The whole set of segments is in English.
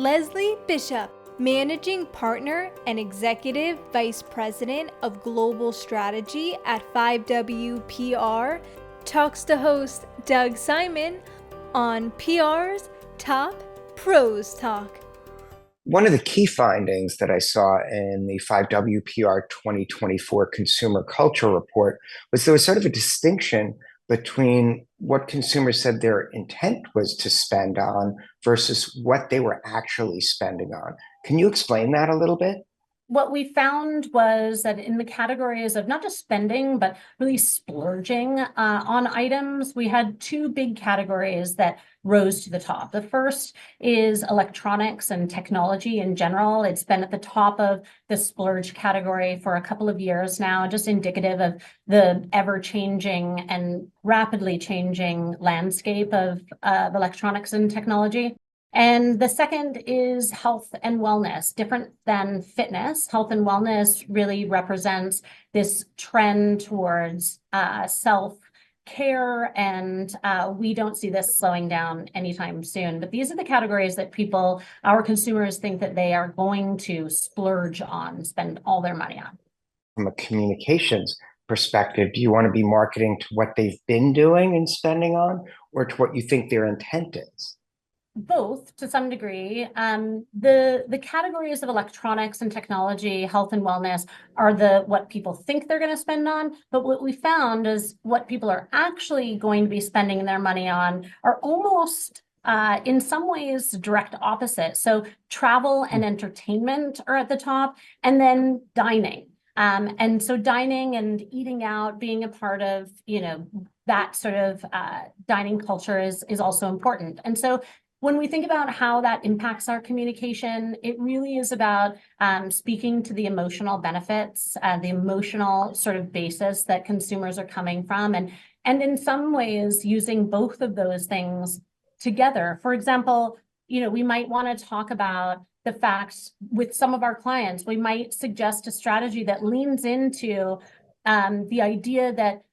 Leslie Bishop, Managing Partner and Executive Vice President of Global Strategy at 5WPR, talks to host Doug Simon on PR's Top Pros Talk. One of the key findings that I saw in the 5WPR 2024 Consumer Culture Report was there was sort of a distinction between what consumers said their intent was to spend on versus what they were actually spending on. Can you explain that a little bit? What we found was that in the categories of not just spending, but really splurging on items, we had two big categories that rose to the top. The first is electronics and technology in general. It's been at the top of the splurge category for a couple of years now, just indicative of the ever-changing and rapidly changing landscape of electronics and technology. And the second is health and wellness. Different than fitness, health and wellness really represents this trend towards self-care, and we don't see this slowing down anytime soon. But these are the categories that our consumers think that they are going to splurge on, spend all their money on. From a communications perspective, do you want to be marketing to what they've been doing and spending on, or to what you think their intent is? Both to some degree. The categories of electronics and technology, health and wellness are what people think they're going to spend on. But what we found is what people are actually going to be spending their money on are almost in some ways direct opposite. So travel and entertainment are at the top, and then dining. And so dining and eating out, being a part of, that sort of dining culture is also important. And so when we think about how that impacts our communication, it really is about speaking to the emotional benefits, the emotional sort of basis that consumers are coming from, and in some ways using both of those things together. For example, we might want to talk about the fact with some of our clients, we might suggest a strategy that leans into the idea that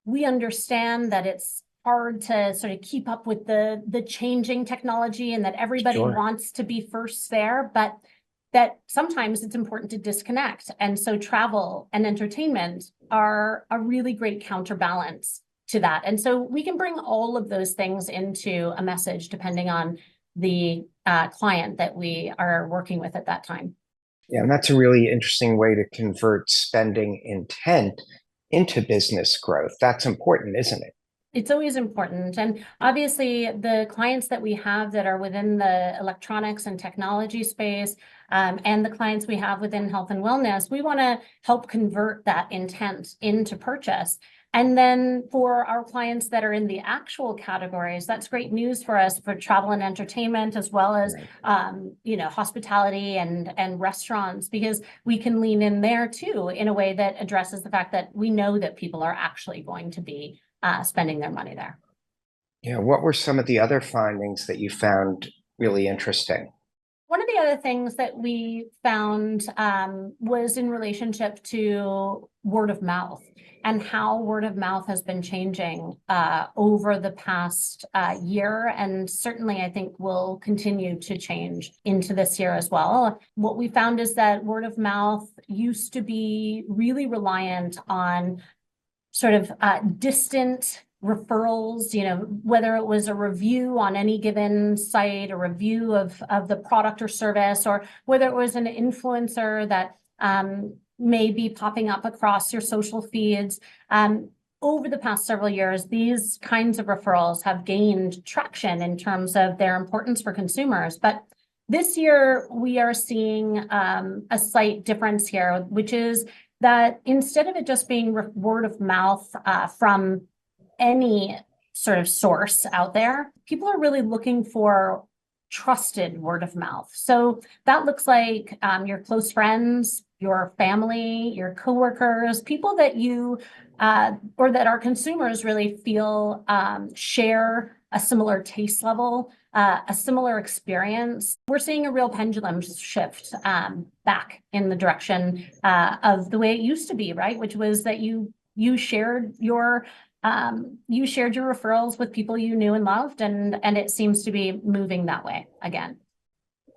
we understand that it's hard to sort of keep up with the changing technology and that everybody wants to be first there, but that sometimes it's important to disconnect. And so travel and entertainment are a really great counterbalance to that. And so we can bring all of those things into a message depending on the client that we are working with at that time. Yeah, and that's a really interesting way to convert spending intent into business growth. That's important, isn't it? It's always important. And obviously, the clients that we have that are within the electronics and technology space, and the clients we have within health and wellness, we want to help convert that intent into purchase. And then for our clients that are in the actual categories, that's great news for us for travel and entertainment, as well as, hospitality and restaurants, because we can lean in there too in a way that addresses the fact that we know that people are actually going to be spending their money there. Yeah, what were some of the other findings that you found really interesting? One of the other things that we found was in relationship to word of mouth and how word of mouth has been changing over the past year, and certainly I think will continue to change into this year as well. What we found is that word of mouth used to be really reliant on sort of distant referrals, whether it was a review on any given site, a review of the product or service, or whether it was an influencer that may be popping up across your social feeds. Over the past several years, these kinds of referrals have gained traction in terms of their importance for consumers. But this year, we are seeing a slight difference here, which is that instead of it just being word of mouth from any sort of source out there, people are really looking for trusted word of mouth. So that looks like your close friends, your family, your coworkers, people that you or that our consumers really feel share a similar taste level, a similar experience. We're seeing a real pendulum shift back in the direction of the way it used to be, right? Which was that you shared your referrals with people you knew and loved, and it seems to be moving that way again.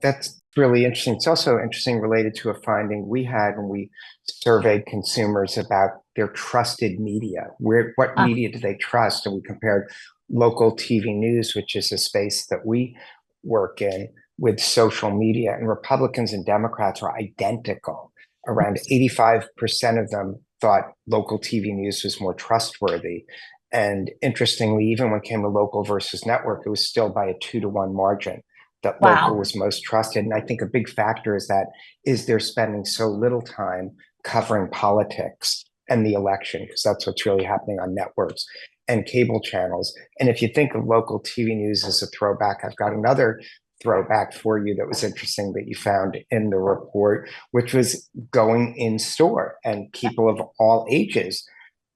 That's really interesting. It's also interesting related to a finding we had when we surveyed consumers about their trusted media. What Ah, media do they trust? And we compared local TV news, which is a space that we work in, with social media. And Republicans and Democrats are identical. Around 85% of them thought local TV news was more trustworthy. And interestingly, even when it came to local versus network, it was still by a 2-to-1 margin that local wow. was most trusted. And I think a big factor is that is they're spending so little time covering politics and the election, because that's what's really happening on networks and cable channels. And if you think of local TV news as a throwback, I've got another throwback for you that was interesting that you found in the report, which was going in store, and people of all ages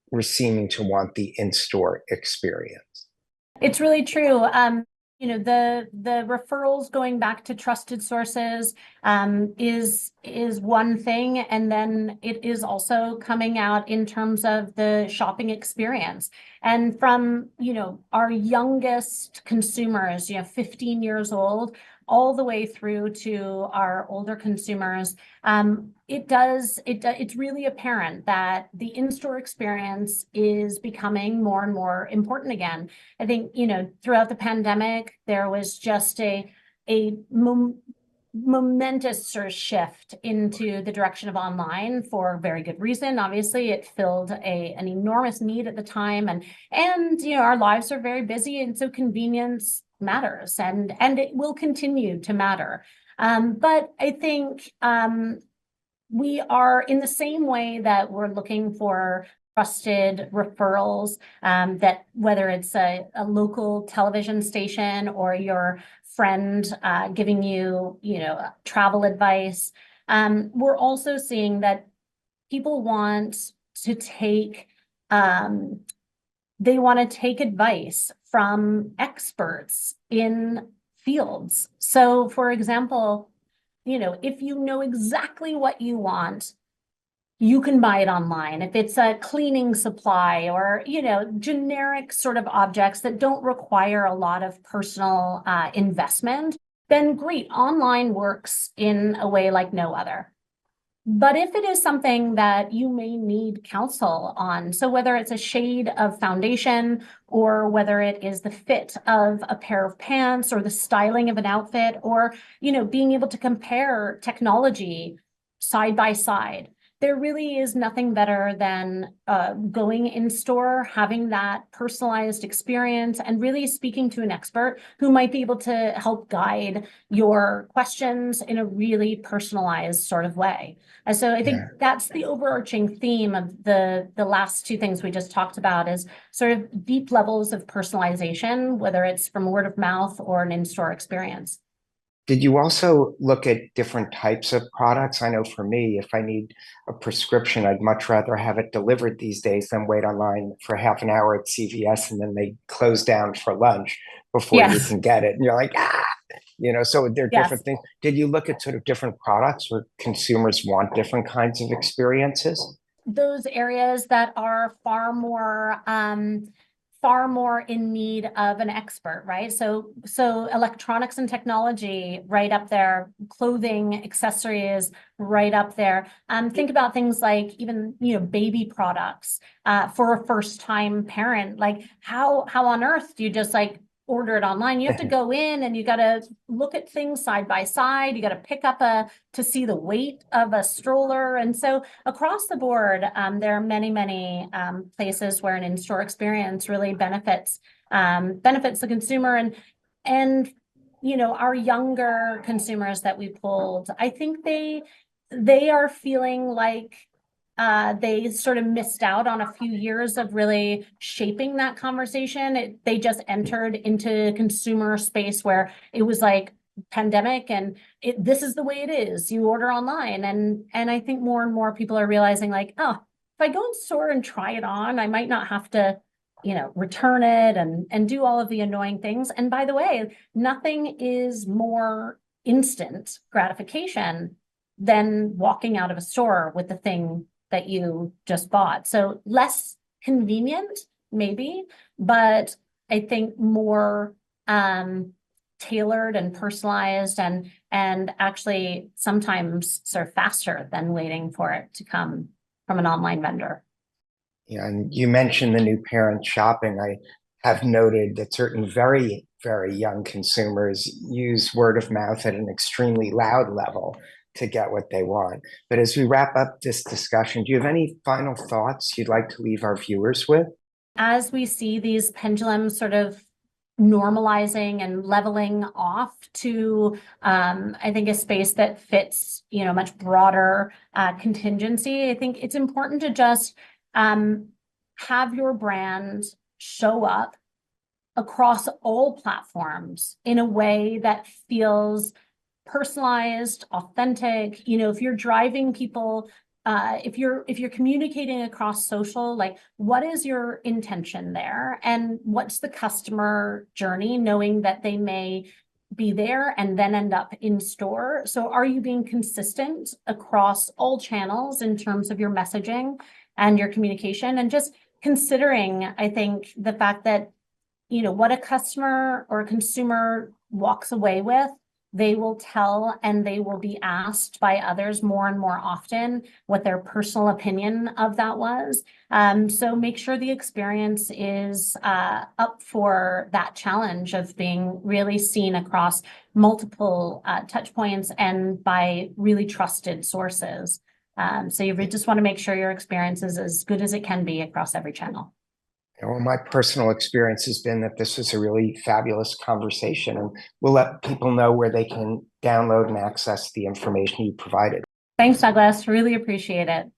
were seeming to want the in-store experience. It's really true. The referrals going back to trusted sources is one thing, and then it is also coming out in terms of the shopping experience. And from, our youngest consumers, 15 years old, all the way through to our older consumers, it's really apparent that the in-store experience is becoming more and more important again. I think, throughout the pandemic, there was just a momentous sort of shift into the direction of online for very good reason. Obviously, it filled an enormous need at the time, and our lives are very busy, and so convenience matters, and it will continue to matter. But I think we are, in the same way that we're looking for trusted referrals, that whether it's a local television station or your friend giving you, travel advice, we're also seeing that people want to take advice from experts in fields. So, for example, if you know exactly what you want, you can buy it online. If it's a cleaning supply or, generic sort of objects that don't require a lot of personal investment, then great. Online works in a way like no other. But if it is something that you may need counsel on, so whether it's a shade of foundation or whether it is the fit of a pair of pants or the styling of an outfit, or, being able to compare technology side by side, there really is nothing better than going in store, having that personalized experience, and really speaking to an expert who might be able to help guide your questions in a really personalized sort of way. And so I think Yeah. that's the overarching theme of the last two things we just talked about, is sort of deep levels of personalization, whether it's from word of mouth or an in-store experience. Did you also look at different types of products? I know for me, if I need a prescription, I'd much rather have it delivered these days than wait online for half an hour at CVS and then they close down for lunch before you Yes, can get it. And you're like, so there are yes. different things. Did you look at sort of different products where consumers want different kinds of experiences? Those areas that are far more in need of an expert, right? So electronics and technology right up there, clothing, accessories right up there. Think about things like even, baby products for a first-time parent. Like how on earth do you just like order it online? You have to go in and you got to look at things side by side. You got to pick up to see the weight of a stroller. And so across the board, there are many places where an in-store experience really benefits the consumer, and our younger consumers that we polled, I think they are feeling like they sort of missed out on a few years of really shaping that conversation. They just entered into consumer space where it was like pandemic, and this is the way it is. You order online, and I think more and more people are realizing like, oh, if I go in store and try it on, I might not have to, return it and do all of the annoying things. And by the way, nothing is more instant gratification than walking out of a store with the thing that you just bought. So less convenient, maybe, but I think more tailored and personalized and actually sometimes sort of faster than waiting for it to come from an online vendor. Yeah, and you mentioned the new parent shopping. I have noted that certain very, very young consumers use word of mouth at an extremely loud level to get what they want. But as we wrap up this discussion, do you have any final thoughts you'd like to leave our viewers with? As we see these pendulums sort of normalizing and leveling off to, I think, a space that fits, much broader contingency, I think it's important to just have your brand show up across all platforms in a way that feels personalized, authentic. If you're driving people, if you're communicating across social, like, what is your intention there? And what's the customer journey, knowing that they may be there and then end up in store? So are you being consistent across all channels in terms of your messaging and your communication? And just considering, I think, the fact that, what a customer or a consumer walks away with, they will tell and they will be asked by others more and more often what their personal opinion of that was. So make sure the experience is up for that challenge of being really seen across multiple touch points and by really trusted sources. So you just want to make sure your experience is as good as it can be across every channel. Well, my personal experience has been that this was a really fabulous conversation, and we'll let people know where they can download and access the information you provided. Thanks, Douglas. Really appreciate it.